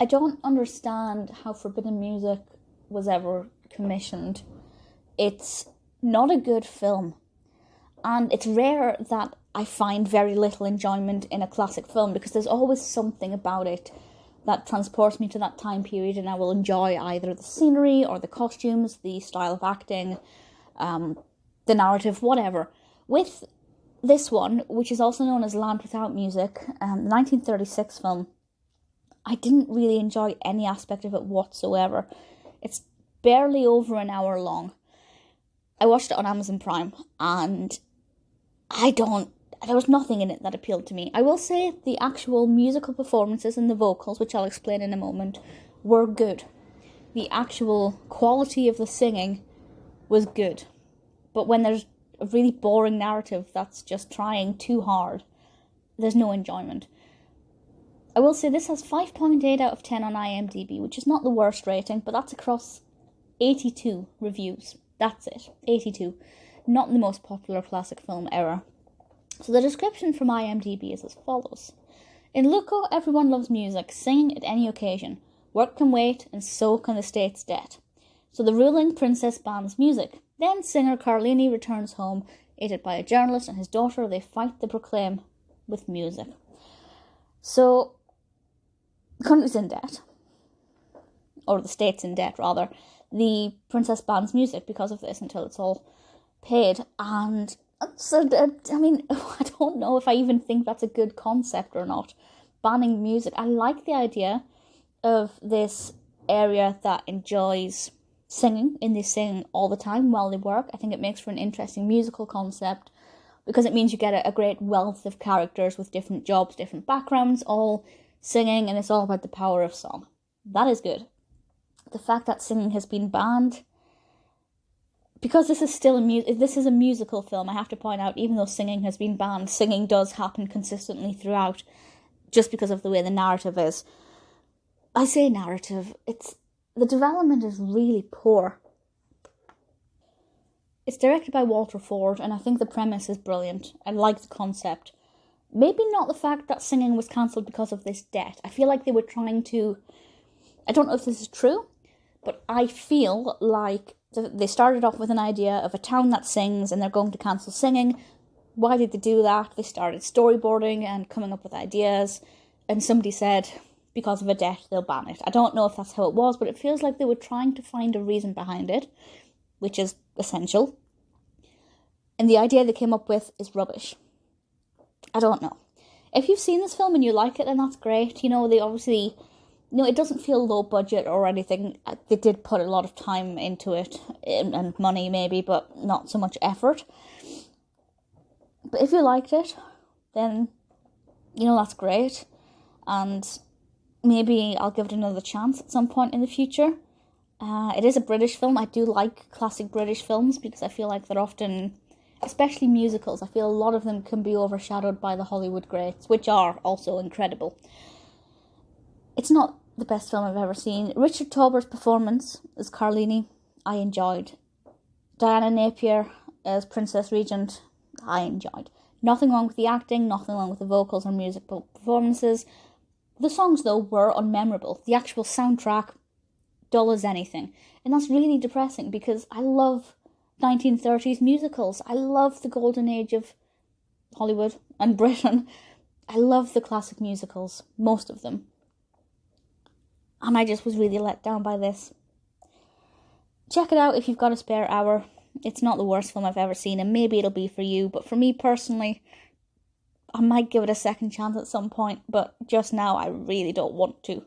I don't understand how Forbidden Music was ever commissioned. It's not a good film. And it's rare that I find very little enjoyment in a classic film, because there's always something about it that transports me to that time period, and I will enjoy either the scenery or the costumes, the style of acting, the narrative, whatever. With this one, which is also known as Land Without Music, the 1936 film, I didn't really enjoy any aspect of it whatsoever. It's barely over an hour long. I watched it on Amazon Prime, and there was nothing in it that appealed to me. I will say the actual musical performances and the vocals, which I'll explain in a moment, were good. The actual quality of the singing was good. But when there's a really boring narrative that's just trying too hard, there's no enjoyment. I will say this has 5.8 out of 10 on IMDb, which is not the worst rating, but that's across 82 reviews. That's it, 82. Not the most popular classic film ever. So the description from IMDb is as follows. In Lucco, everyone loves music, singing at any occasion. Work can wait, and so can the state's debt. So the ruling princess bans music. Then singer Carlini returns home, aided by a journalist and his daughter. They fight the proclaim with music. So, the country's in debt. Or the state's in debt, rather. The princess bans music because of this until it's all paid. And so, I mean, I don't know if I even think that's a good concept or not. Banning music. I like the idea of this area that enjoys singing, and they sing all the time while they work. I think it makes for an interesting musical concept, because it means you get a great wealth of characters with different jobs, different backgrounds, all singing, and it's all about the power of song. That is good. The fact that singing has been banned, because this is still this is a musical film, I have to point out, even though singing has been banned, singing does happen consistently throughout, just because of the way the narrative is. I say narrative, the development is really poor. It's directed by Walter Forde, and I think the premise is brilliant. I like the concept. Maybe not the fact that singing was cancelled because of this debt. I feel like they were trying to... I don't know if this is true, but I feel like they started off with an idea of a town that sings and they're going to cancel singing. Why did they do that? They started storyboarding and coming up with ideas, and somebody said, because of a debt, they'll ban it. I don't know if that's how it was, but it feels like they were trying to find a reason behind it, which is essential. And the idea they came up with is rubbish. I don't know. If you've seen this film and you like it, then that's great. You know, they obviously... You know, it doesn't feel low budget or anything. They did put a lot of time into it, and money maybe, but not so much effort. But if you liked it, then, you know, that's great. And maybe I'll give it another chance at some point in the future. It is a British film. I do like classic British films, because I feel like they're often, especially musicals, I feel a lot of them can be overshadowed by the Hollywood greats, which are also incredible. It's not the best film I've ever seen. Richard Tauber's performance as Carlini, I enjoyed. Diana Napier as Princess-Regent, I enjoyed. Nothing wrong with the acting, nothing wrong with the vocals or musical performances. The songs, though, were unmemorable. The actual soundtrack, dull as anything. And that's really depressing, because I love 1930s musicals. I love the golden age of Hollywood and Britain. I love the classic musicals, most of them. And I just was really let down by this. Check it out if you've got a spare hour. It's not the worst film I've ever seen, and maybe it'll be for you. But for me personally, I might give it a second chance at some point. But just now, I really don't want to.